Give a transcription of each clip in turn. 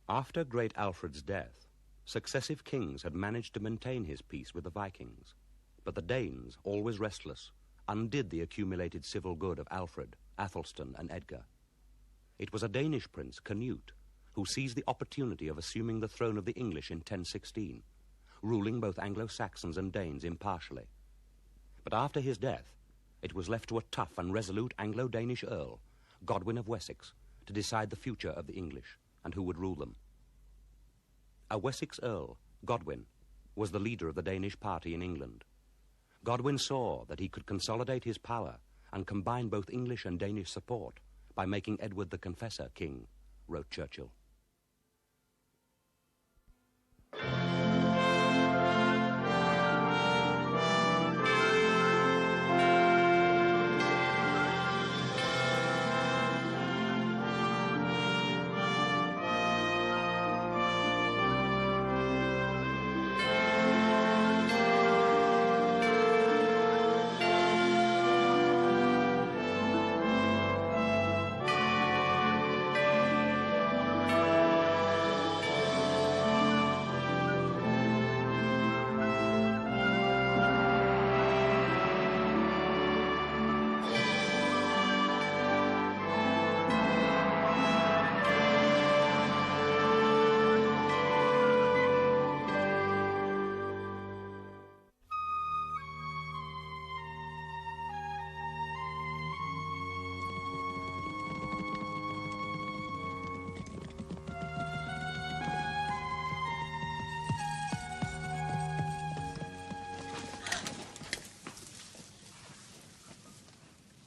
After great Alfred's death, successive kings had managed to maintain his peace with the Vikings, but the Danes, always restless, undid the accumulated civil good of Alfred, Athelstan, and Edgar. It was a Danish prince, Canute, who seized the opportunity of assuming the throne of the English in 1016, ruling both Anglo-Saxons and Danes impartially. But after his death, it was left to a tough and resolute Anglo-Danish earl, Godwin of Wessex, to decide the future of the English and who would rule them. A Wessex earl, Godwin, was the leader of the Danish party in England. Godwin saw that he could consolidate his power and combine both English and Danish support by making Edward the Confessor king, wrote Churchill.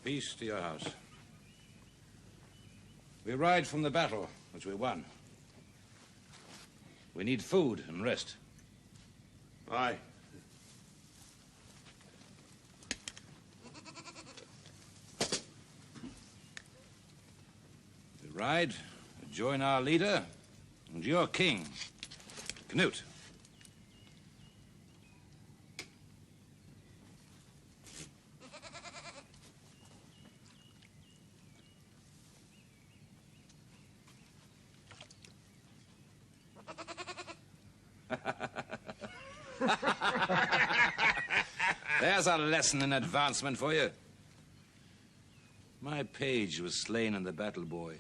Peace to your house. We ride from the battle, which we won. We need food and rest. Aye. We ride to join our leader and your king, Canute. There's a lesson in advancement for you. My page was slain in the battle, boy.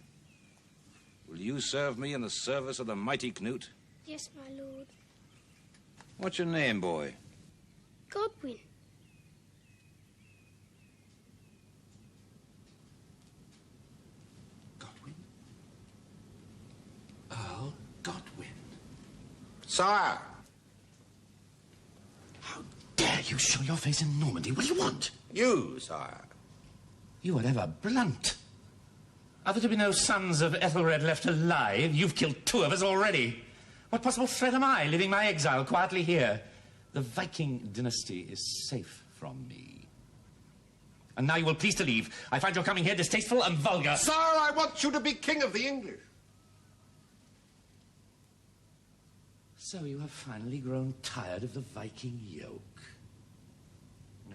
Will you serve me in the service of the mighty Canute? Yes, my lord. What's your name, boy? Godwin. Godwin? Earl Godwin. Sire! How dare you show your face in Normandy? What do you want? You, sire. You are ever blunt. Are there to be no sons of Ethelred left alive? You've killed 2 of us already. What possible threat am I, living my exile quietly here? The Viking dynasty is safe from me. And now you will please to leave. I find your coming here distasteful and vulgar. Sire, I want you to be king of the English. So you have finally grown tired of the Viking yoke.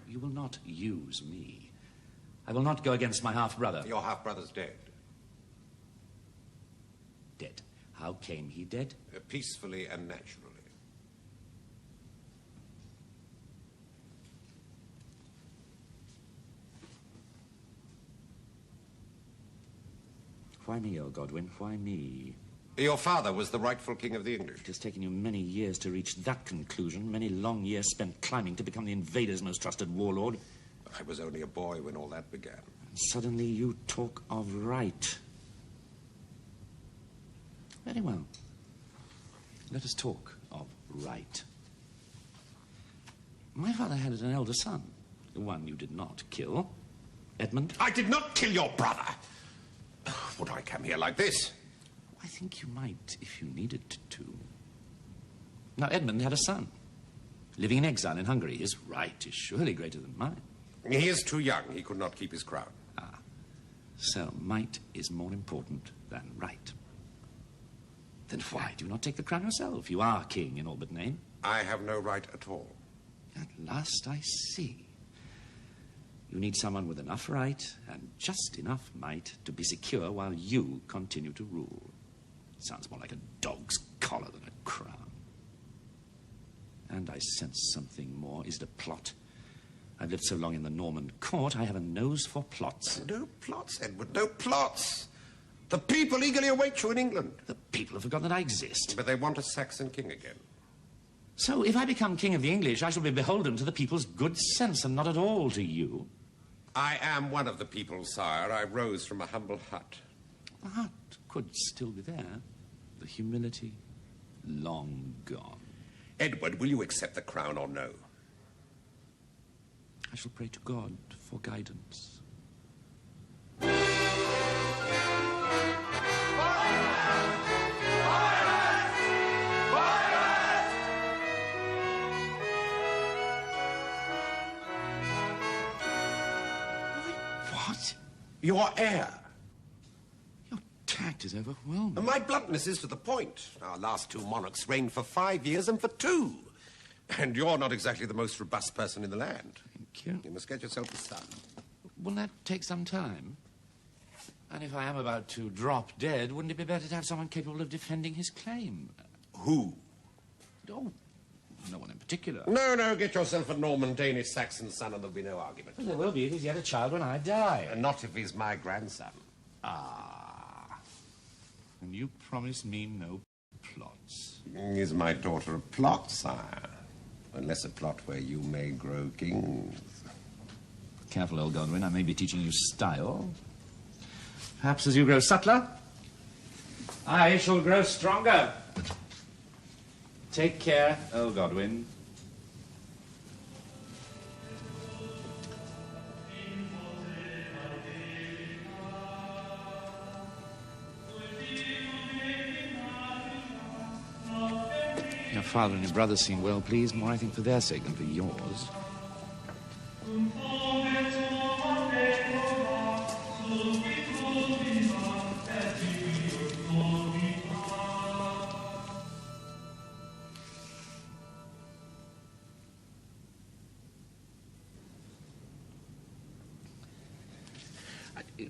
You will not use me. I will not go against my half-brother. Your half-brother's dead. Dead? How came he dead? Peacefully and naturally. Why me, O Godwin? Why me? Your father was the rightful king of the English. It has taken you many years to reach that conclusion, many long years spent climbing to become the invader's most trusted warlord. I was only a boy when all that began. And suddenly you talk of right. Very well. Let us talk of right. My father had an elder son, the one you did not kill, Edmund. I did not kill your brother! Would I come here like this? I think you might if you needed to. Now, Edmund had a son, living in exile in Hungary. His right is surely greater than mine. He is too young. He could not keep his crown. Ah, so might is more important than right. Then why do you not take the crown yourself? You are king in all but name. I have no right at all. At last I see. You need someone with enough right and just enough might to be secure while you continue to rule. Sounds more like a dog's collar than a crown. And I sense something more. Is it a plot? I've lived so long in the Norman court, I have a nose for plots. No plots, Edward, no plots. The people eagerly await you in England. The people have forgotten that I exist. But they want a Saxon king again. So if I become king of the English, I shall be beholden to the people's good sense and not at all to you. I am one of the people, sire. I rose from a humble hut. The hut could still be there. The humility, long gone. Edward, will you accept the crown or no? I shall pray to God for guidance. What? Your heir. Your tact is overwhelming. And my bluntness is to the point. Our last two monarchs reigned for 5 years and for 2. And you're not exactly the most robust person in the land. Thank you. You must get yourself a son. Will that take some time? And if I am about to drop dead, wouldn't it be better to have someone capable of defending his claim? Who? Oh, no one in particular. No, get yourself a Norman, Danish, Saxon son and there'll be no argument. Well, there will be if he's yet a child when I die. And not if he's my grandson. Ah. And you promise me no plots. Is my daughter a plot, sire? Unless a plot where you may grow kings. Careful, old Godwin, I may be teaching you style. Perhaps as you grow subtler, I shall grow stronger. Take care, old Godwin. Your father and your brother seem well pleased, more I think for their sake than for yours.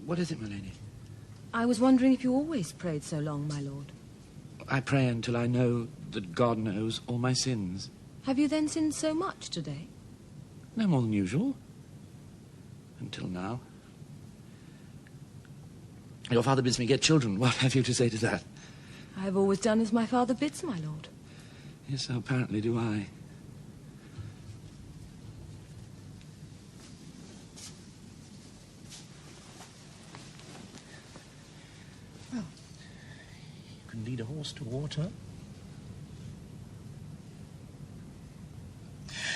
What is it, my lady? I was wondering if you always prayed so long, my lord. I pray until I know that God knows all my sins. Have you then sinned so much today? No more than usual. Until now. Your father bids me get children. What have you to say to that? I have always done as my father bids, my lord. Yes, so apparently do I. Well, you can lead a horse to water.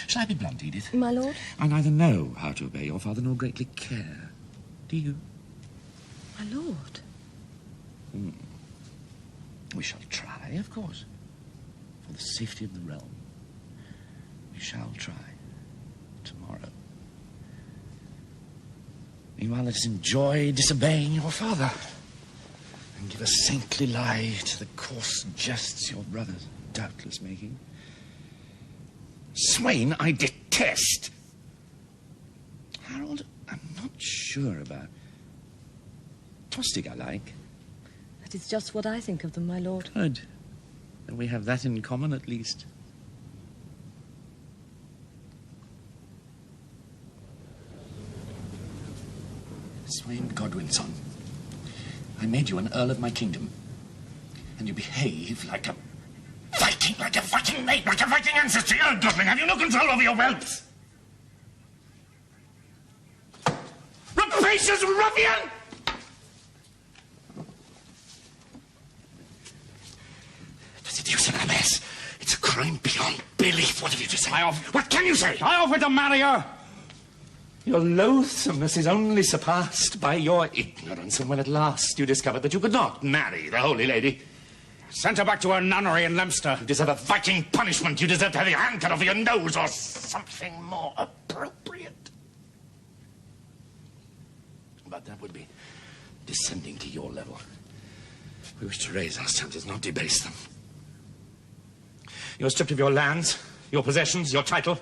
Shall I be blunt, Edith? My lord? I neither know how to obey your father nor greatly care. Do you? My lord? We shall try, of course. For the safety of the realm. We shall try. Tomorrow. Meanwhile, let us enjoy disobeying your father. And give a saintly lie to the coarse jests your brother's doubtless making. Swain, I detest. Harold, I'm not sure about. Tostig I like. That is just what I think of them, my lord. Good. Then we have that in common, at least. Swain Godwinson, I made you an earl of my kingdom, and you behave like a Viking mate, like a Viking ancestry. Oh, Godwin, have you no control over your whelps? Rapacious ruffian! Does it use an mess? It's a crime beyond belief. What have you to say? What can you say? I offered to marry her. Your loathsomeness is only surpassed by your ignorance, and when at last you discovered that you could not marry the holy lady, Sent her back to her nunnery in Leicester. you deserve a Viking punishment. You deserve to have your hand cut off your nose or something more appropriate. But that would be descending to your level. We wish to raise our standards, not debase them. You are stripped of your lands, your possessions, your title.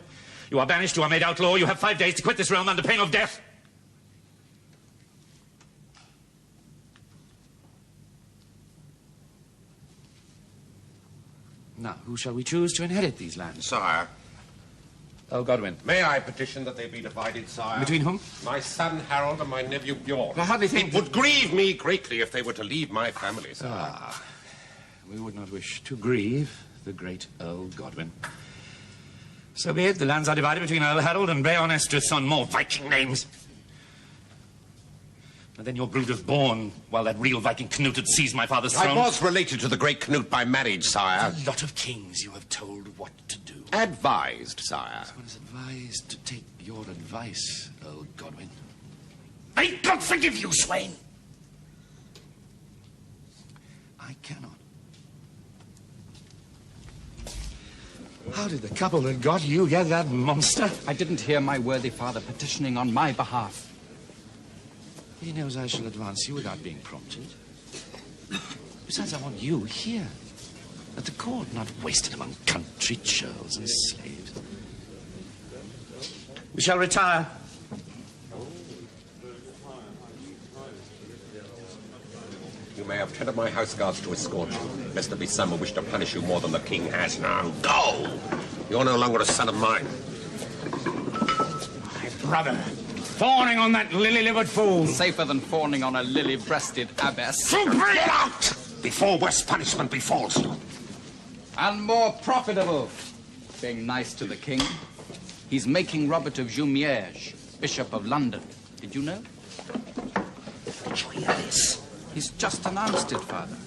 You are banished, you are made outlaw. You have 5 days to quit this realm under pain of death. Now, who shall we choose to inherit these lands? Sire, Earl Godwin. may I petition that they be divided, sire? Between whom? My son Harold and my nephew Bjorn. I hardly think It would grieve me greatly if they were to leave my family, sire. We would not wish to grieve the great Earl Godwin. So be it. The lands are divided between Earl Harold and Breon Estrithson. More Viking names. And then your brood was born while that real Viking Knut had seized my father's throne. I was related to the great Knut by marriage, sire. A lot of kings you have told what to do. Advised, sire. One is advised to take your advice, Earl Godwin. May God forgive you, Swain! I cannot. How did the couple that got you get that monster? I didn't hear my worthy father petitioning on my behalf. He knows I shall advance you without being prompted. Besides, I want you here. At the court, not wasted among country churls and slaves. We shall retire. You may have 10 of my house guards to escort you, lest there be some who wish to punish you more than the king has now. Go! You're no longer a son of mine. My brother, fawning on that lily-livered fool. Safer than fawning on a lily-breasted abbess. Bring it out! Before worse punishment befalls you. And more profitable. Being nice to the king. He's making Robert of Jumièges Bishop of London. Did you know? Did you hear this? He's just announced it, Father.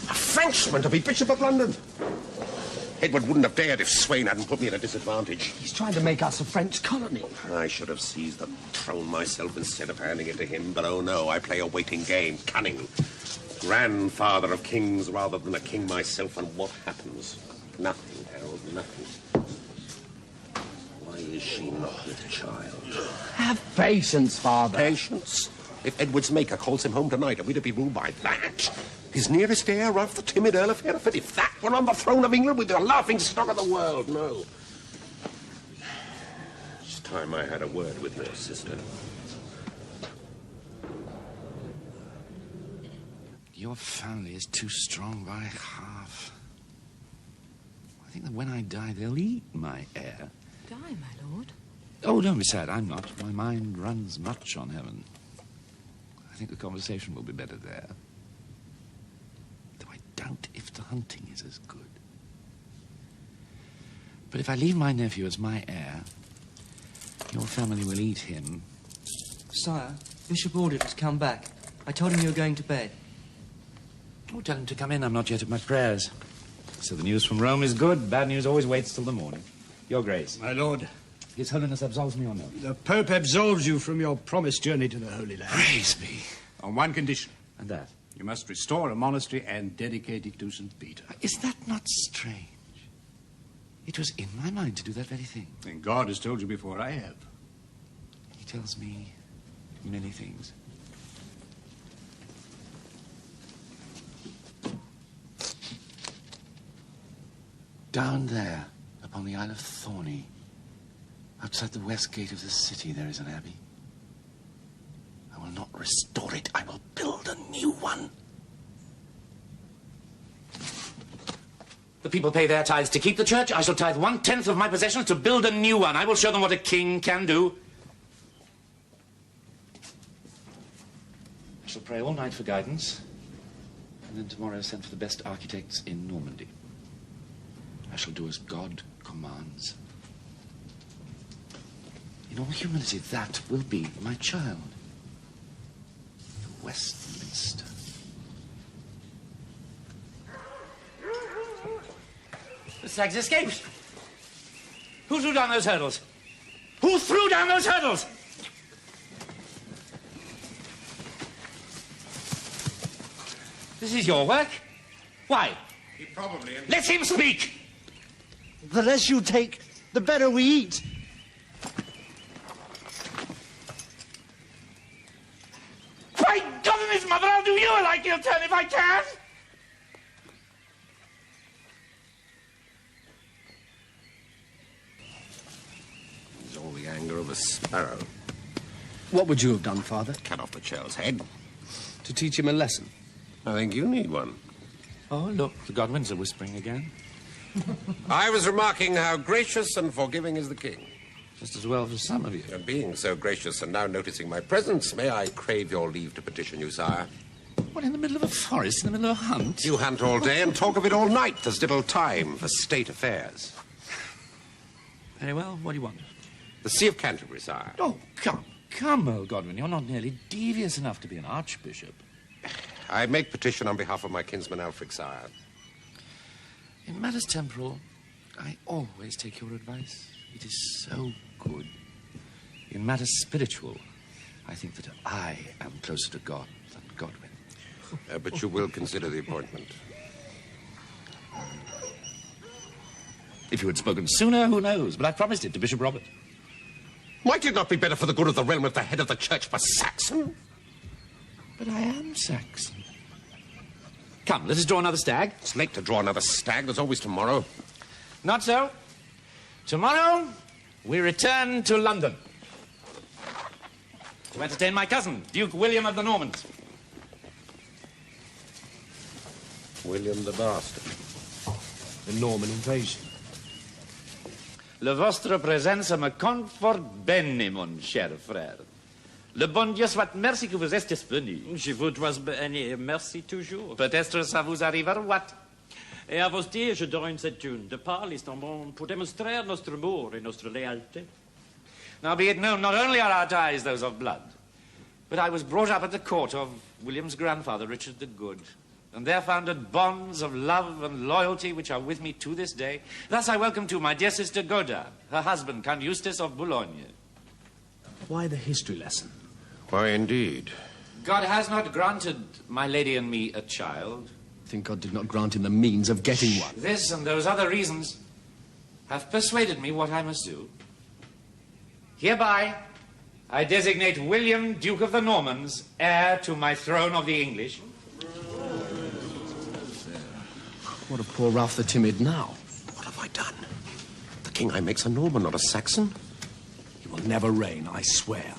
A Frenchman to be Bishop of London? Edward wouldn't have dared if Swain hadn't put me at a disadvantage. He's trying to make us a French colony. I should have seized the throne myself instead of handing it to him, but oh no, I play a waiting game. Cunning. Grandfather of kings rather than a king myself, and what happens? Nothing, Harold, nothing. Why is she not with child? Have patience, Father. Patience? If Edward's maker calls him home tonight, are we to be ruled by that? His nearest heir, Ralph, the timid Earl of Hereford, if that were on the throne of England, we'd be the laughing stock of the world. No. It's time I had a word with your sister. Your family is too strong by half. I think that when I die, they'll eat my heir. Die, my lord? Oh, don't be sad. I'm not. My mind runs much on heaven. I think the conversation will be better there. Though I doubt if the hunting is as good. But if I leave my nephew as my heir, your family will eat him. Sire, Bishop ordered us to come back. I told him you were going to bed. Oh, tell him to come in. I'm not yet at my prayers. So the news from Rome is good. Bad news always waits till the morning. Your Grace. My lord, His Holiness absolves me or no? the Pope absolves you from your promised journey to the Holy Land. Praise be. On one condition. And that? You must restore a monastery and dedicate it to St. Peter. Is that not strange? It was in my mind to do that very thing. And God has told you before I have. He tells me many things. Down there, upon the Isle of Thorney, outside the west gate of the city, there is an abbey. I will not restore it. I will build a new one. The people pay their tithes to keep the church. I shall tithe 1/10 of my possessions to build a new one. I will show them what a king can do. I shall pray all night for guidance, and then tomorrow send for the best architects in Normandy. I shall do as God commands. In all humility, that will be my child. The Westminster. The stags escaped. Who threw down those hurdles? Who threw down those hurdles? This is your work? Why? He probably... Let him speak! The less you take, the better we eat. By God and his mother, I'll do you a like heel turn if I can! It's all the anger of a sparrow. What would you have done, Father? Cut off the churl's head. To teach him a lesson? I think you need one. Oh, look, the Godwins are whispering again. I was remarking how gracious and forgiving is the king. Just as well for some of you. And being so gracious and now noticing my presence, may I crave your leave to petition you, sire? What, in the middle of a forest, in the middle of a hunt? You hunt all day and talk of it all night. There's little time for state affairs. Very well, what do you want? The See of Canterbury, sire. Oh, come, Earl Godwin. You're not nearly devious enough to be an archbishop. I make petition on behalf of my kinsman Alfric, sire. In matters temporal, I always take your advice. It is so good. In matters spiritual, I think that I am closer to God than Godwin. But you will consider the appointment. If you had spoken sooner, who knows? But I promised it to Bishop Robert. Might it not be better for the good of the realm if the head of the church was Saxon? But I am Saxon. Come, let us draw another stag. It's late to draw another stag. There's always tomorrow. Not so. Tomorrow, we return to London to entertain my cousin, Duke William of the Normans. William the Bastard. The Norman invasion. Le vostre présence me conforte bene, mon cher frère. Le bon Dieu soit merci que vous êtes venu. Je vous dois merci toujours. Peut-être ça vous arrive, what? Et à vos dire, je donne cette tune de parler bon pour démontrer notre amour et notre léalité. Now be it known, not only are our ties those of blood, but I was brought up at the court of William's grandfather, Richard the Good, and there founded bonds of love and loyalty which are with me to this day. Thus I welcome to my dear sister Goda, her husband, Count Eustace of Boulogne. Why the history lesson? Why, indeed. God has not granted my lady and me a child. I think God did not grant him the means of getting one. This and those other reasons have persuaded me what I must do. Hereby, I designate William, Duke of the Normans, heir to my throne of the English. What of poor Ralph the Timid now? What have I done? The king I make's a Norman, not a Saxon. He will never reign, I swear.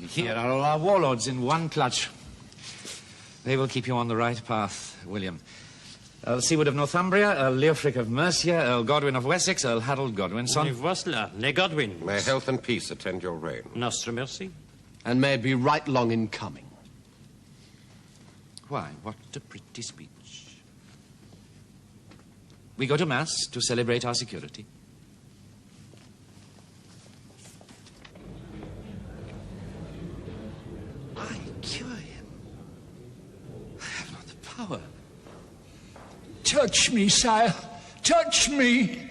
Here are all our warlords in one clutch. They will keep you on the right path, William. Earl Seward of Northumbria, Earl Leofric of Mercia, Earl Godwin of Wessex, Earl Harold Godwinson. Voilà, les Godwins. May health and peace attend your reign. Nostre merci. And may it be right long in coming. Why, what a pretty speech. We go to Mass to celebrate our security. I cure him. I have not the power. Touch me, sire. Touch me.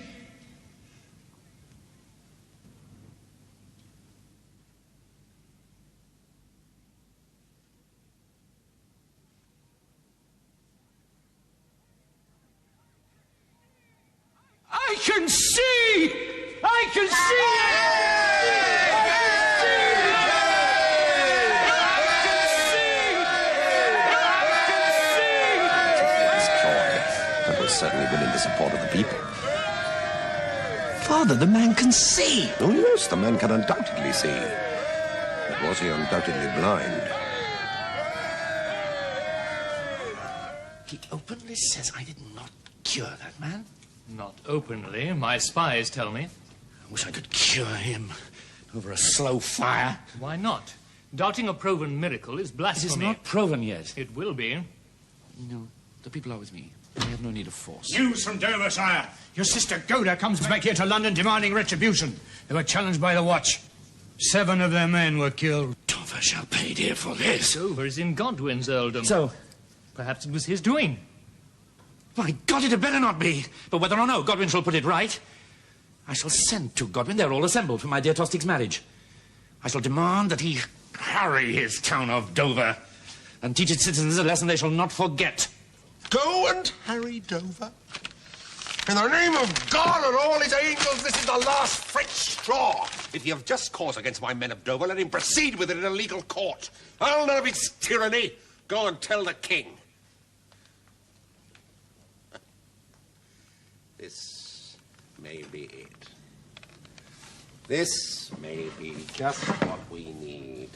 I can see! I can That will certainly win in the support of the people. Father, the man can see. Oh, yes, the man can undoubtedly see. But was he undoubtedly blind? He openly says I did not cure that man. Not openly. My spies tell me. I wish I could cure him over a slow fire. Why not? Doubting a proven miracle is blasphemy. It is not proven yet. It will be. No, the people are with me. I have no need of force. News from Dover, sire. Your sister Goda comes back here to London demanding retribution. They were challenged by the Watch. 7 of their men were killed. Dover shall pay dear for this. Dover is in Godwin's earldom. So, perhaps it was his doing. My God, it had better not be. But whether or no Godwin shall put it right, I shall send to Godwin. They're all assembled for my dear Tostig's marriage. I shall demand that he harry his town of Dover and teach its citizens a lesson they shall not forget. Go and harry Dover? In the name of God and all his angels, this is the last French straw. If you have just cause against my men of Dover, let him proceed with it in a legal court. I'll none of his tyranny. Go and tell the king. This may be it. This may be just what we need.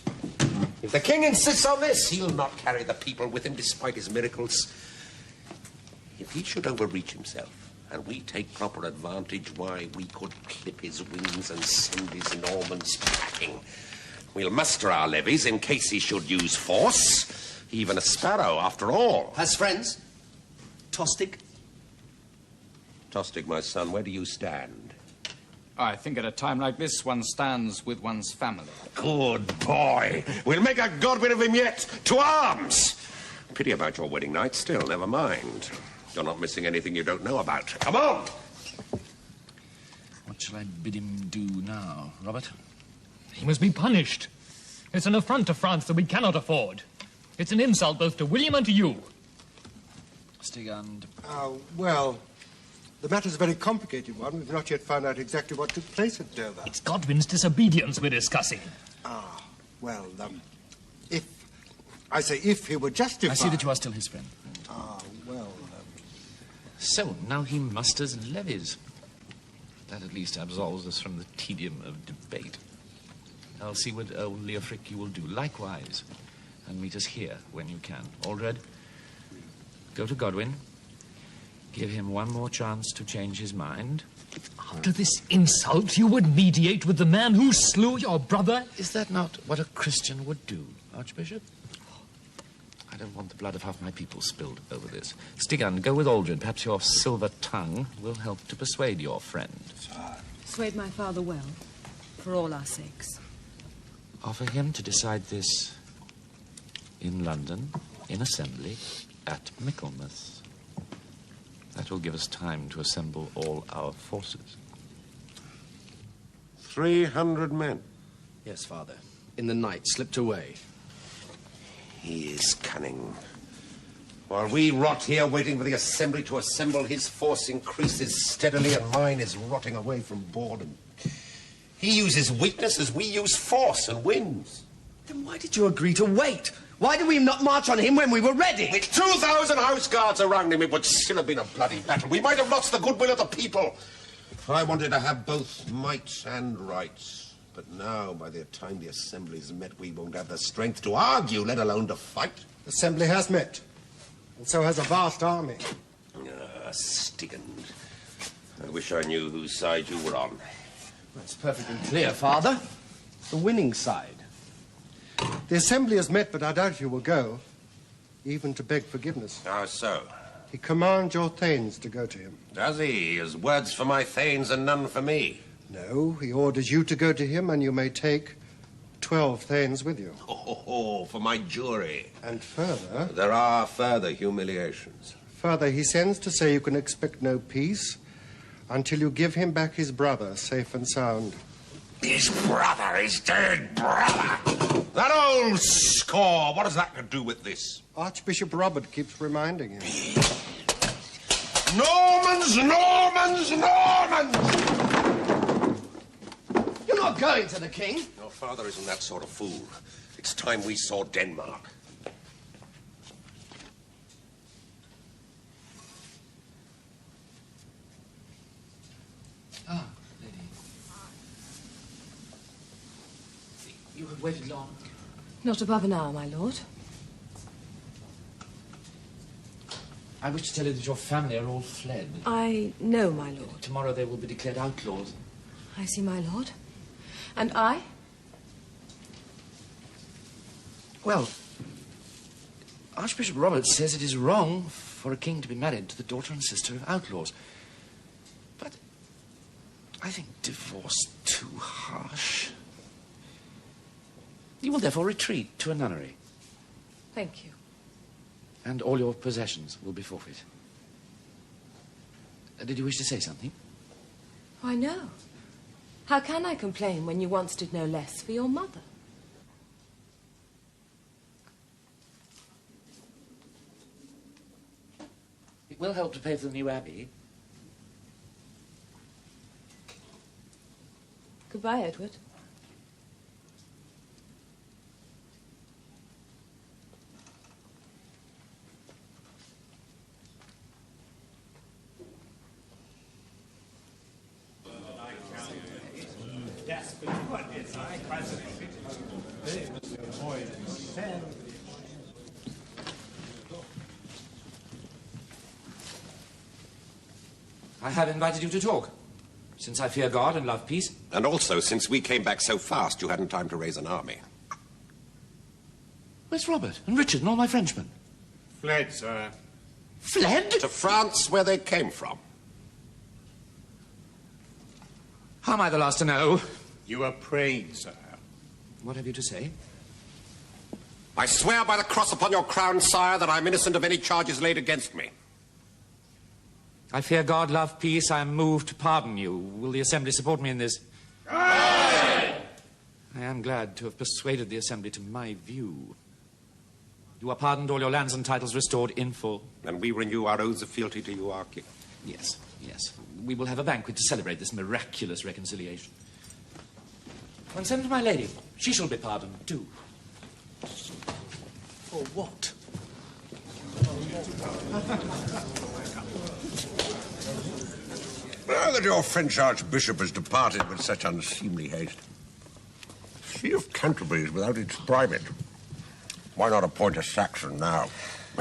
If the king insists on this, he'll not carry the people with him despite his miracles. If he should overreach himself, and we take proper advantage, why, we could clip his wings and send his Normans packing. We'll muster our levies in case he should use force. Even a sparrow, after all. Has friends? Tostig? Tostig, my son, where do you stand? I think at a time like this, one stands with one's family. Good boy. We'll make a Godwin of him yet. To arms! Pity about your wedding night still, never mind. You're not missing anything you don't know about. Come on! What shall I bid him do now, Robert? He must be punished. It's an affront to France that we cannot afford. It's an insult both to William and to you. Stigand. Well, the matter's a very complicated one. We've not yet found out exactly what took place at Dover. It's Godwin's disobedience we're discussing. Well, if he were justified... I see that you are still his friend. Well... So, now he musters levies. That at least absolves us from the tedium of debate. I'll see what old Leofric you will do likewise, and meet us here when you can. Aldred, go to Godwin. Give him one more chance to change his mind. After this insult, you would mediate with the man who slew your brother? Is that not what a Christian would do, Archbishop? I don't want the blood of half my people spilled over this. Stigand, go with Aldred. Perhaps your silver tongue will help to persuade your friend. Persuade my father well, for all our sakes. Offer him to decide this in London, in assembly, at Michaelmas. That will give us time to assemble all our forces. 300 men. Yes, Father. In the night, slipped away. He is cunning. While we rot here waiting for the assembly to assemble, his force increases steadily and mine is rotting away from boredom. He uses weakness as we use force and wins. Then why did you agree to wait? Why did we not march on him when we were ready? With 2,000 house guards around him, it would still have been a bloody battle. We might have lost the goodwill of the people. I wanted to have both might and rights. But now, by the time the assembly's met, we won't have the strength to argue, let alone to fight. The assembly has met, and so has a vast army. Stigand. I wish I knew whose side you were on. That's perfectly clear, Father. The winning side. The assembly has met, but I doubt he will go, even to beg forgiveness. How so? He commands your thanes to go to him. Does he? He has words for my thanes and none for me. No, he orders you to go to him, and you may take 12 thanes with you. Oh, for my jury. And further... There are further humiliations. Further, he sends to say you can expect no peace until you give him back his brother, safe and sound. His brother, his dead brother! That old score, what has that to do with this? Archbishop Robert keeps reminding him. Normans, Normans, Normans! You're not going to the king? Your father isn't that sort of fool. It's time we saw Denmark. Ah, lady. You have waited long? Not above an hour, my lord. I wish to tell you that your family are all fled. I know, my lord. Tomorrow they will be declared outlaws. I see, my lord. And I? Well, Archbishop Robert says it is wrong for a king to be married to the daughter and sister of outlaws. But I think divorce too harsh. You will therefore retreat to a nunnery. Thank you. And all your possessions will be forfeit. Did you wish to say something? Why, no. How can I complain when you once did no less for your mother? It will help to pay for the new abbey. Goodbye, Edward. Desperate I have invited you to talk, since I fear God and love peace. And also, since we came back so fast, you hadn't time to raise an army. Where's Robert and Richard and all my Frenchmen? Fled, sir. Fled? To France, where they came from. How am I the last to know? You are praying, sir. What have you to say? I swear by the cross upon your crown, sire, that I'm innocent of any charges laid against me. I fear God, love peace. I am moved to pardon you. Will the Assembly support me in this? Aye! I am glad to have persuaded the Assembly to my view. You are pardoned, all your lands and titles restored in full. And we renew our oaths of fealty to you, our king. Yes, yes. We will have a banquet to celebrate this miraculous reconciliation. And send for my lady. She shall be pardoned, too. For what? Now that your French Archbishop has departed with such unseemly haste, See of Canterbury is without its primate. Why not appoint a Saxon now?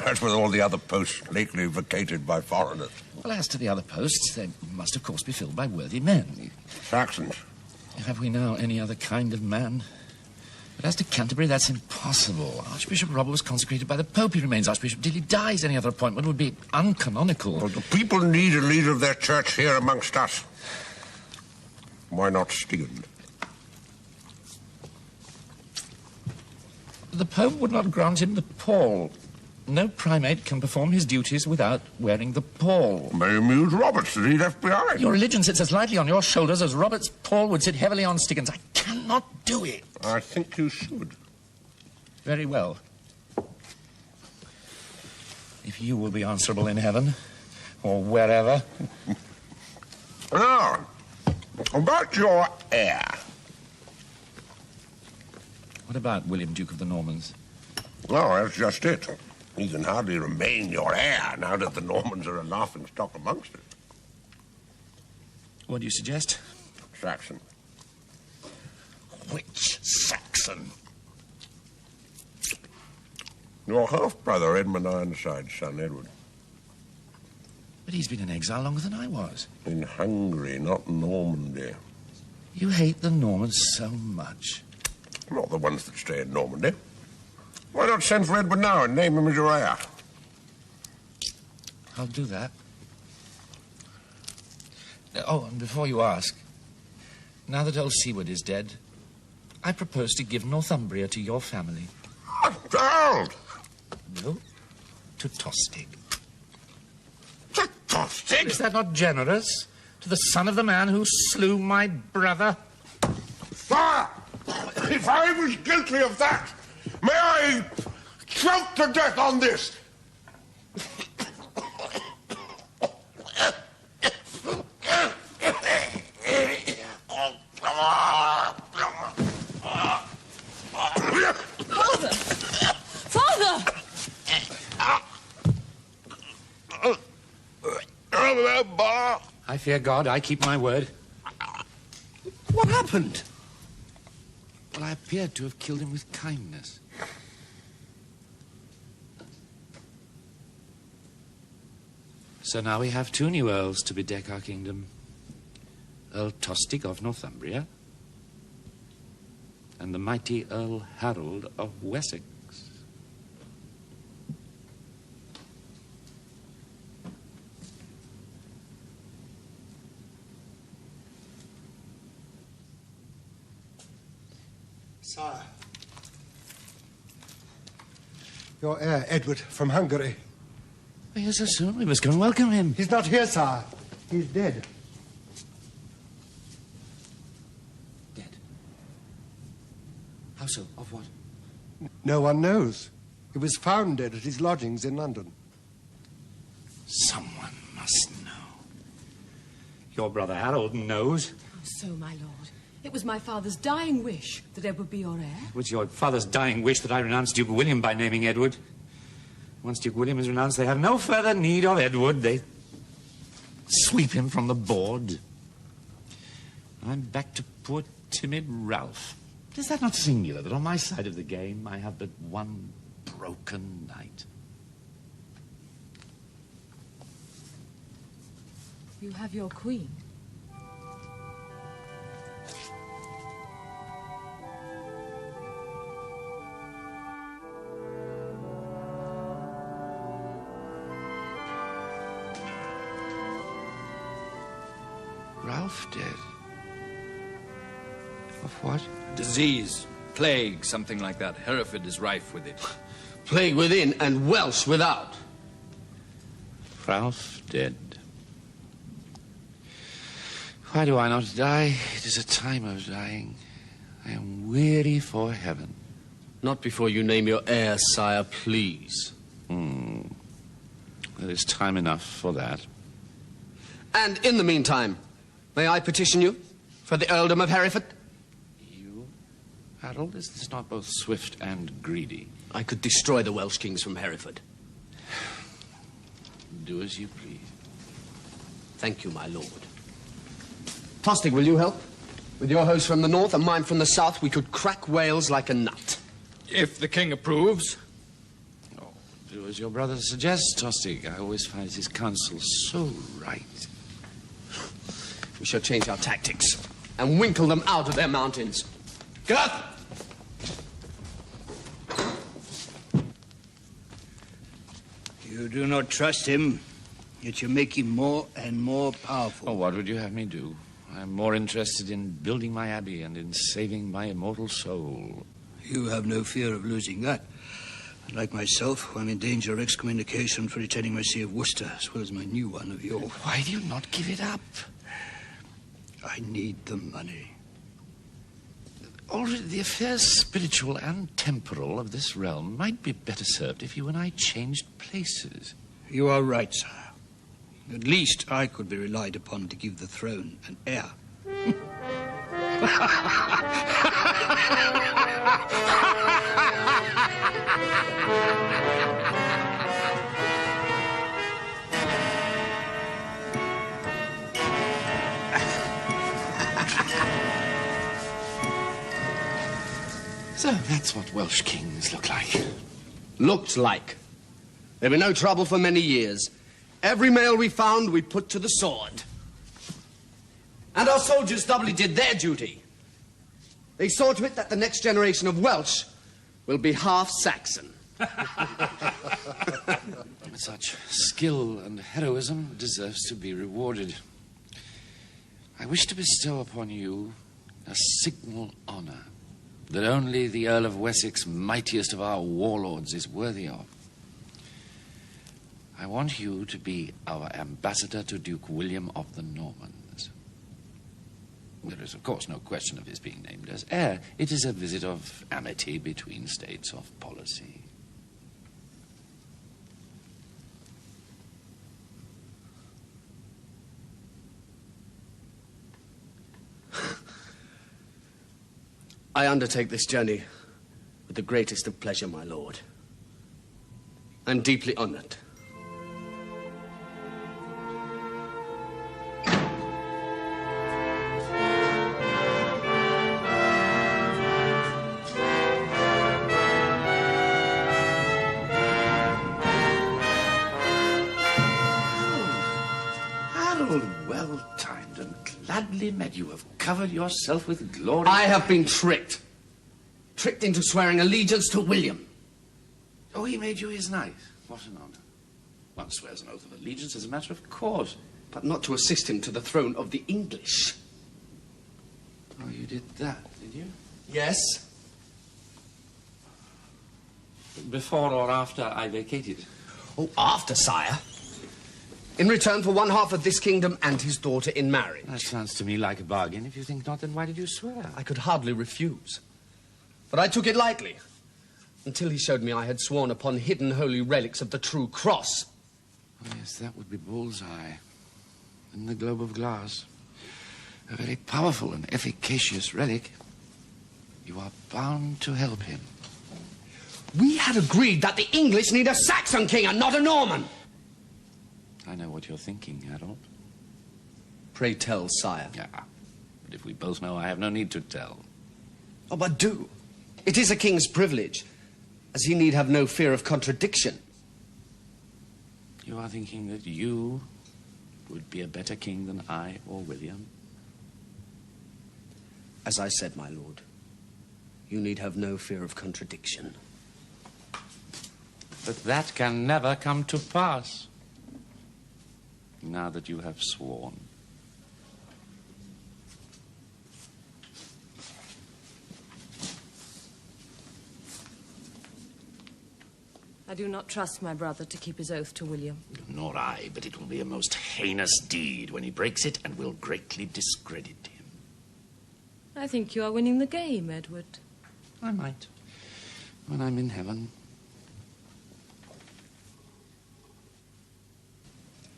As with all the other posts lately vacated by foreigners. Well, as to the other posts, they must, of course, be filled by worthy men. Saxons. Have we now any other kind of man? But as to Canterbury, that's impossible. Archbishop Robert was consecrated by the Pope. He remains Archbishop till he dies. Any other appointment would be uncanonical. Well, the people need a leader of their church here amongst us. Why not Stephen? The Pope would not grant him the pall. No primate can perform his duties without wearing the pall. May amuse Roberts that he left behind. Your religion sits as lightly on your shoulders as Robert's pall would sit heavily on Stiggin's. I cannot do it. I think you should. Very well. If you will be answerable in heaven, or wherever. Now, about your heir. What about William, Duke of the Normans? Oh, that's just it. He can hardly remain your heir now that the Normans are a laughing stock amongst us. What do you suggest? Saxon. Which Saxon? Your half-brother, Edmund Ironside's son, Edward. But he's been in exile longer than I was. In Hungary, not Normandy. You hate the Normans so much. Not the ones that stay in Normandy. Why not send for Edward now and name him as your heir? I'll do that. Oh, and before you ask, now that old Seward is dead, I propose to give Northumbria to your family. Don't! No, to Tostig. To Tostig? Is that not generous? To the son of the man who slew my brother? Sire! If I was guilty of that, may I choke to death on this? Father! Father! I fear God, I keep my word. What happened? Well, I appeared to have killed him with kindness. So now we have two new earls to bedeck our kingdom. Earl Tostig of Northumbria and the mighty Earl Harold of Wessex. Sire. Your heir, Edward, from Hungary. Here so soon? We must go and welcome him. He's not here, sire. He's dead. Dead? How so? Of what? No one knows. He was found dead at his lodgings in London. Someone must know. Your brother Harold knows. Oh, so, my lord, it was my father's dying wish that Edward be your heir. It was your father's dying wish that I renounce Duke William by naming Edward. Once Duke William is renounced, they have no further need of Edward. They sweep him from the board. I'm back to poor timid Ralph. Is that not singular that on my side of the game I have but one broken knight? You have your queen. Ralph dead. Of what? Disease, plague, something like that. Hereford is rife with it. Plague within and Welsh without. Ralph dead. Why do I not die? It is a time of dying. I am weary for heaven. Not before you name your heir, sire, please. There is time enough for that. And in the meantime, may I petition you for the earldom of Hereford? You, Harold, is this not both swift and greedy? I could destroy the Welsh kings from Hereford. Do as you please. Thank you, my lord. Tostig, will you help? With your host from the north and mine from the south, we could crack Wales like a nut. If the king approves. Oh, do as your brother suggests, Tostig. I always find his counsel so right. We shall change our tactics and winkle them out of their mountains. Gurth! You do not trust him, yet you make him more and more powerful. Oh, what would you have me do? I'm more interested in building my abbey and in saving my immortal soul. You have no fear of losing that. And like myself, I'm in danger of excommunication for retaining my see of Worcester, as well as my new one of York. Why do you not give it up? I need the money. Already the affairs spiritual and temporal of this realm might be better served if you and I changed places. You are right, sire. At least I could be relied upon to give the throne an heir. So that's what Welsh kings look like. Looked like. There been no trouble for many years. Every male we found, we put to the sword. And our soldiers doubly did their duty. They saw to it that the next generation of Welsh will be half Saxon. Such skill and heroism deserves to be rewarded. I wish to bestow upon you a signal honor that only the Earl of Wessex, mightiest of our warlords, is worthy of. I want you to be our ambassador to Duke William of the Normans. There is, of course, no question of his being named as heir. It is a visit of amity between states of policy. I undertake this journey with the greatest of pleasure, my lord. I'm deeply honored. Harold, well-timed and gladly met. You have covered yourself with glory. I have been tricked. Tricked into swearing allegiance to William. Oh, he made you his knight. What an honor. One swears an oath of allegiance as a matter of course. But not to assist him to the throne of the English. Oh, you did that, did you? Yes. Before or after I vacated? Oh, after, sire. In return for one half of this kingdom and his daughter in marriage. That sounds to me like a bargain. If you think not, then why did you swear? I could hardly refuse. But I took it lightly, until he showed me I had sworn upon hidden holy relics of the true cross. Oh, yes, that would be bullseye. In the globe of glass. A very powerful and efficacious relic. You are bound to help him. We had agreed that the English need a Saxon king and not a Norman. I know what you're thinking, Harold. Pray tell, sire. Yeah. But if we both know, I have no need to tell. Oh, but do. It is a king's privilege, as he need have no fear of contradiction. You are thinking that you would be a better king than I or William? As I said, my lord, you need have no fear of contradiction. But that can never come to pass, now that you have sworn. I do not trust my brother to keep his oath to William. Nor I, but it will be a most heinous deed when he breaks it and will greatly discredit him. I think you are winning the game, Edward. I might, when I'm in heaven.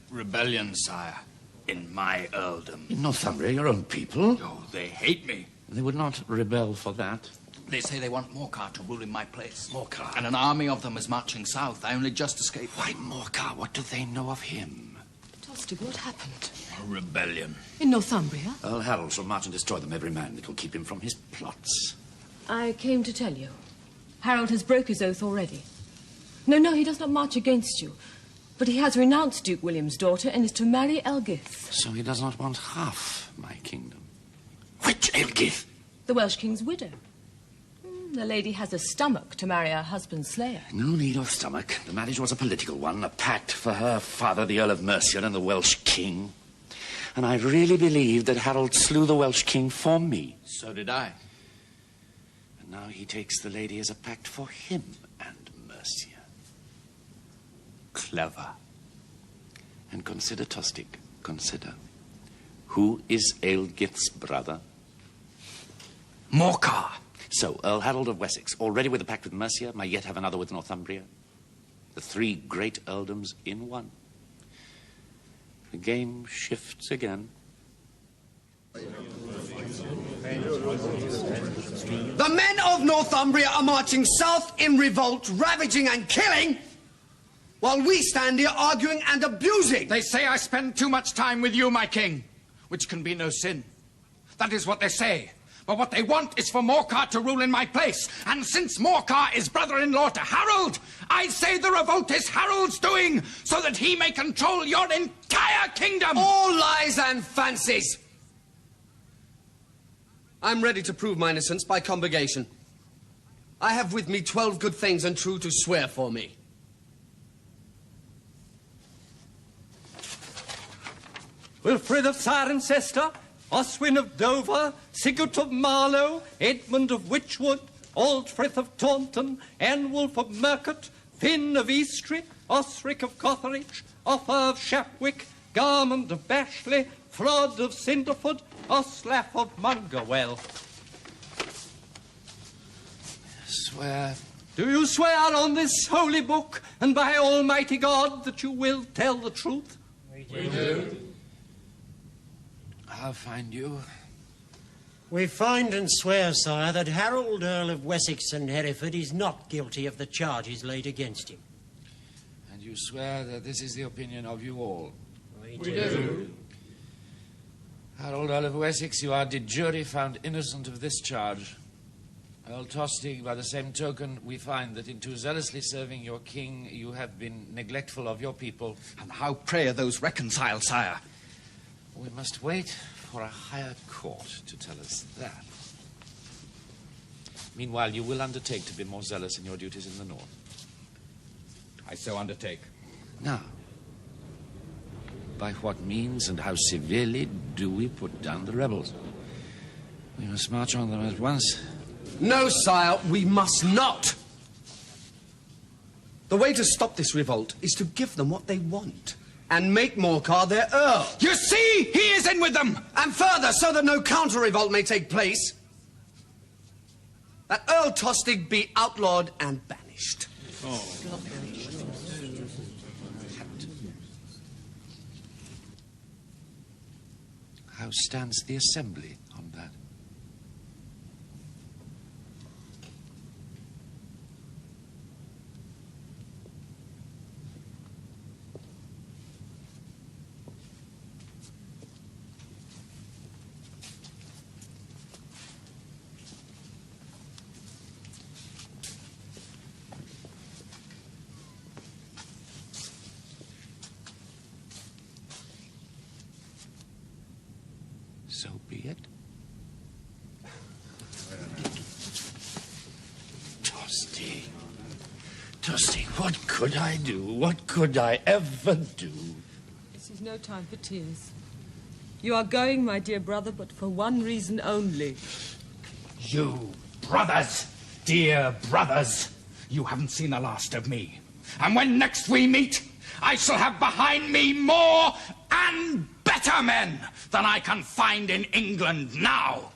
Rebellion, sire, in my earldom. In Northumbria, your own people? Oh, they hate me. They would not rebel for that. They say they want Morcar to rule in my place. Morcar? And an army of them is marching south. I only just escaped. Why Morcar? What do they know of him? Tostig, what happened? A rebellion. In Northumbria? Earl Harold shall march and destroy them, every man that will keep him from his plots. I came to tell you. Harold has broke his oath already. No, he does not march against you. But he has renounced Duke William's daughter and is to marry Elgith. So he does not want half my kingdom. Which Elgith? The Welsh king's widow. The lady has a stomach to marry her husband's slayer. No need of stomach. The marriage was a political one, a pact for her father, the Earl of Mercia, and the Welsh king. And I really believed that Harold slew the Welsh king for me. So did I. And now he takes the lady as a pact for him and Mercia. Clever. And consider, Tostig, consider. Who is Elgith's brother? Morcar. So, Earl Harold of Wessex, already with a pact with Mercia, may yet have another with Northumbria. The three great earldoms in one. The game shifts again. The men of Northumbria are marching south in revolt, ravaging and killing, while we stand here arguing and abusing. They say I spend too much time with you, my king, which can be no sin. That is what they say. But what they want is for Morcar to rule in my place. And since Morcar is brother-in-law to Harold, I say the revolt is Harold's doing, so that he may control your entire kingdom. All lies and fancies. I'm ready to prove my innocence by convocation. I have with me 12 good things and true to swear for me. Wilfrid of Cirencester, Oswin of Dover, Sigurd of Marlow, Edmund of Wychwood, Aldfrith of Taunton, Enwulf of Mercat, Finn of Eastry, Osric of Cotherich, Offa of Shapwick, Garmund of Bashley, Frod of Cinderford, Oslaf of Mungerwell. Swear. Do you swear on this holy book and by Almighty God that you will tell the truth? We do. I'll find you. We find and swear, sire, that Harold, Earl of Wessex and Hereford, is not guilty of the charges laid against him. And you swear that this is the opinion of you all? We do. Harold, Earl of Wessex, you are de jure found innocent of this charge. Earl Tostig, by the same token, we find that in too zealously serving your king, you have been neglectful of your people. And how pray are those reconciled, sire? We must wait for a higher court to tell us that. Meanwhile, you will undertake to be more zealous in your duties in the north. I so undertake. Now, by what means and how severely do we put down the rebels? We must march on them at once. No, sire, we must not. The way to stop this revolt is to give them what they want and make Morcar their earl. You see, he is in with them. And further, so that no counter-revolt may take place, that Earl Tostig be outlawed and banished. Oh. How stands the assembly on that? So be it. Dusty, what could I do? What could I ever do? This is no time for tears. You are going, my dear brother, but for one reason only. You brothers, dear brothers, you haven't seen the last of me. And when next we meet, I shall have behind me more and better men than I can find in England now.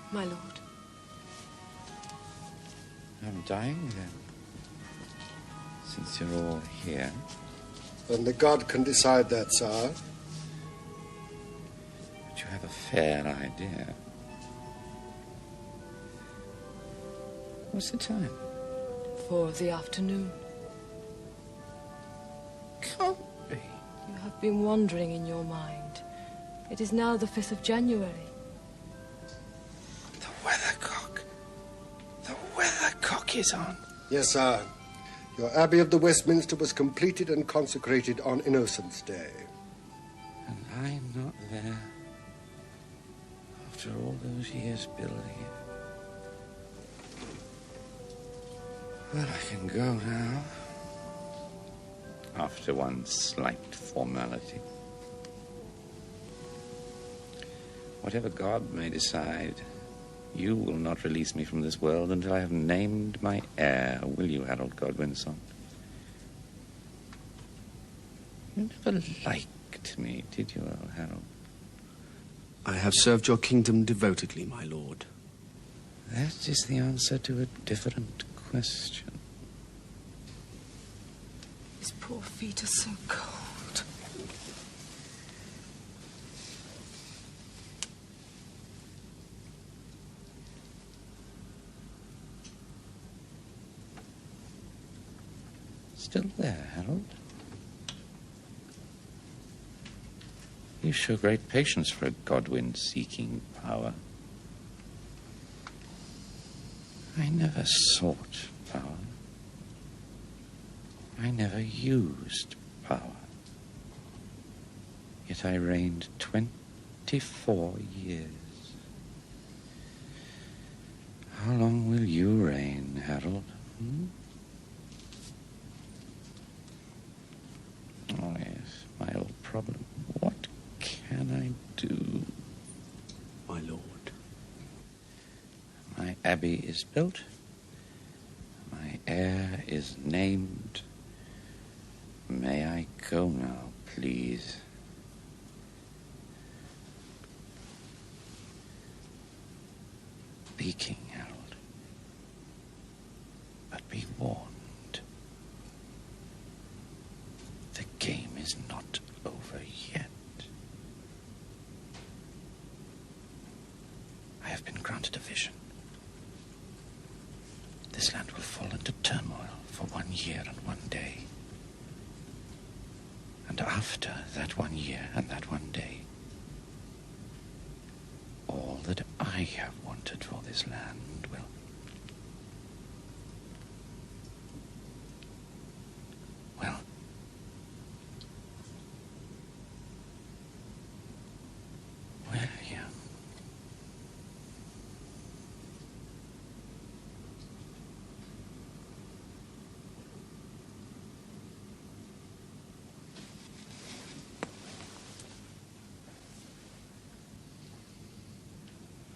My lord. I'm dying, then. Since you're all here. Only God can decide that, sire. But you have a fair idea. What's the time? 4 of the afternoon. Can't be. You have been wandering in your mind. It is now the 5th of January. The weathercock is on. Yes, sire. Your Abbey of the Westminster was completed and consecrated on Innocents' Day. And I'm not there. After all those years building it. Well, I can go now. After one slight formality. Whatever God may decide, you will not release me from this world until I have named my heir, will you, Harold Godwinson? You never liked me, did you, Earl Harold? I have served your kingdom devotedly, my lord. That is the answer to a different question. His poor feet are so cold. Still there, Harold? You show great patience for a Godwin seeking power. I never sought power. I never used power. Yet I reigned 24 years. How long will you reign, Harold? Oh, yes, my old problem. What can I do? My lord. My abbey is built. My heir is named. May I go now, please? Be king, Harold. But be warned. The game is not over yet. I have been granted a vision. This land will fall into turmoil for 1 year and 1 day. And after that 1 year and that 1 day, all that I have wanted for this land will... Well... Well, yeah.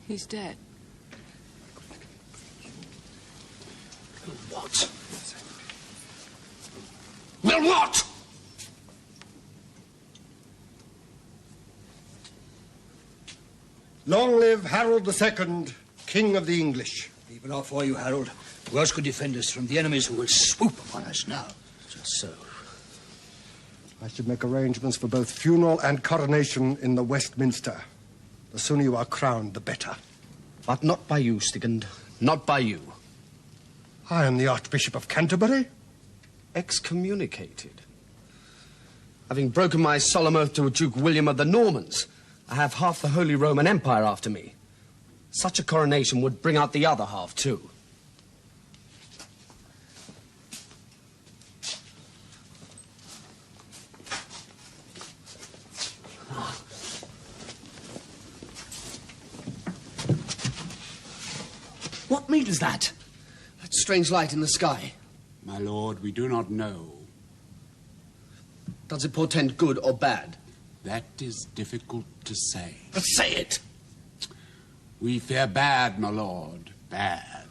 He's dead. What? Well, what? Long live Harold II, King of the English. People are for you, Harold. Who else could defend us from the enemies who will swoop upon us now? Just so. I should make arrangements for both funeral and coronation in the Westminster. The sooner you are crowned, the better. But not by you, Stigand. Not by you. I am the Archbishop of Canterbury. Excommunicated? Having broken my solemn oath to Duke William of the Normans, I have half the Holy Roman Empire after me. Such a coronation would bring out the other half, too. What means that? That strange light in the sky. My lord, we do not know. Does it portend good or bad? That is difficult to say. But say it! We fear bad, my lord. Bad.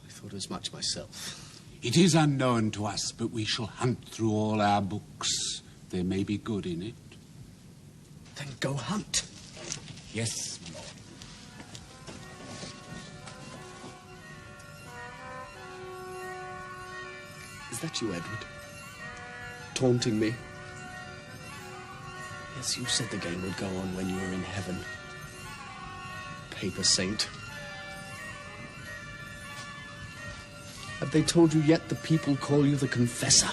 I thought as much myself. It is unknown to us, but we shall hunt through all our books. There may be good in it. Then go hunt. Yes, my lord. Is that you, Edward? Taunting me? Yes, you said the game would go on when you were in heaven. Paper saint. Have they told you yet the people call you the confessor?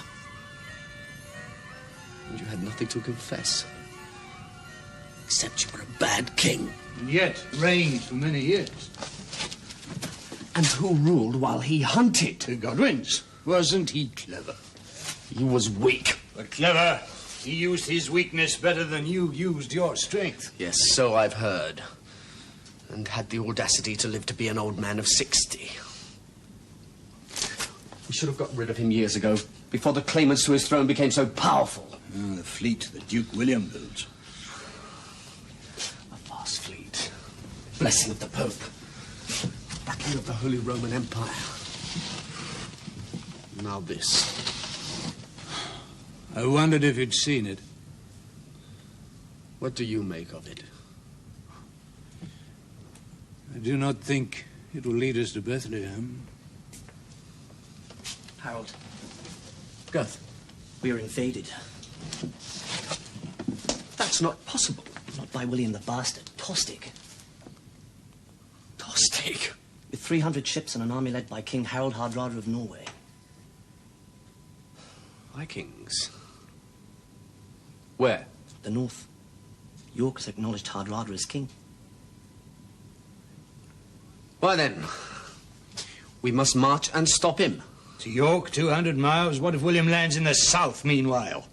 And you had nothing to confess. Except you were a bad king. And yet reigned for many years. And who ruled while he hunted? The Godwins. Wasn't he clever? He was weak. But clever. He used his weakness better than you used your strength. Yes, so I've heard. And had the audacity to live to be an old man of 60. We should have got rid of him years ago, before the claimants to his throne became so powerful. The fleet that Duke William built. A vast fleet. Blessing of the Pope. Backing of the Holy Roman Empire. Now this. I wondered if you'd seen it. What do you make of it? I do not think it will lead us to Bethlehem. Harold. Gurth. We are invaded. That's not possible. Not by William the Bastard. Tostig. Tostig? With 300 ships and an army led by King Harold Hardrada of Norway. Vikings? Where? The north. York has acknowledged Hardrada as king. Why then, we must march and stop him. To York, 200 miles. What if William lands in the south meanwhile?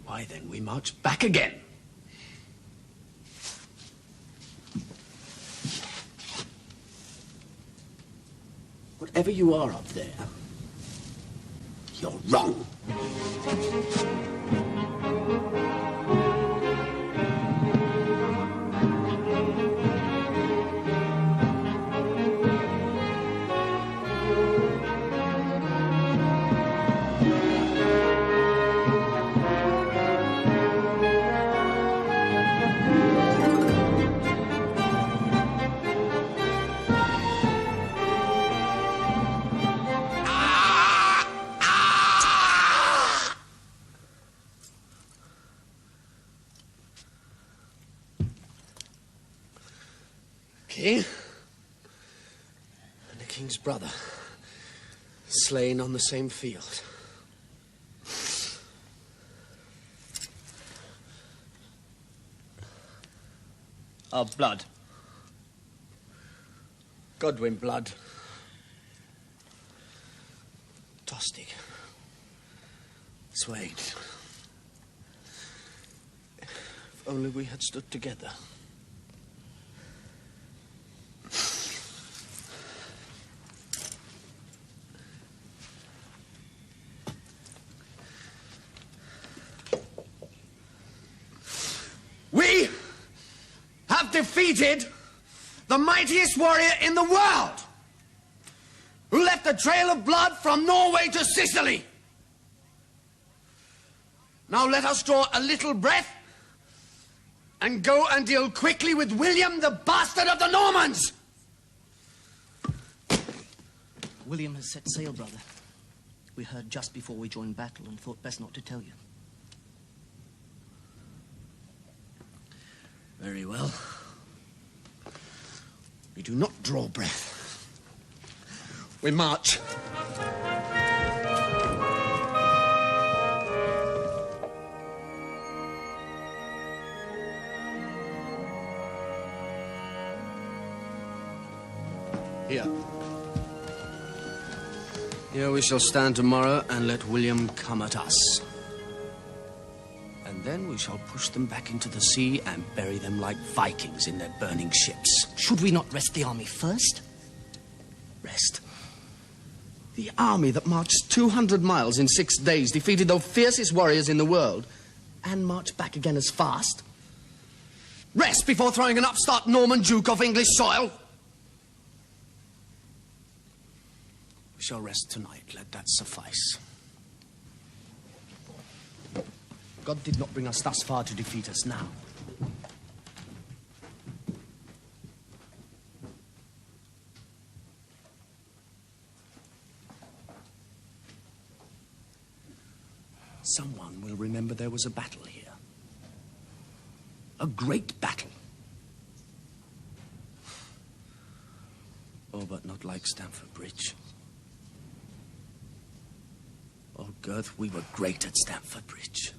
Why then, we march back again. Whatever you are up there, you're wrong. King and the king's brother slain on the same field. Our blood. Godwin blood. Tostig. Swain. If only we had stood together. We have defeated the mightiest warrior in the world, who left a trail of blood from Norway to Sicily. Now let us draw a little breath and go and deal quickly with William, the bastard of the Normans. William has set sail, brother. We heard just before we joined battle and thought best not to tell you. Very well. We do not draw breath. We march. Here. Here we shall stand tomorrow and let William come at us. And then we shall push them back into the sea and bury them like Vikings in their burning ships. Should we not rest the army first? Rest? The army that marched 200 miles in 6 days, defeated the fiercest warriors in the world, and marched back again as fast? Rest before throwing an upstart Norman Duke off English soil? We shall rest tonight, let that suffice. God did not bring us thus far to defeat us now. Someone will remember there was a battle here. A great battle. Oh, but not like Stamford Bridge. Oh, Girth, we were great at Stamford Bridge.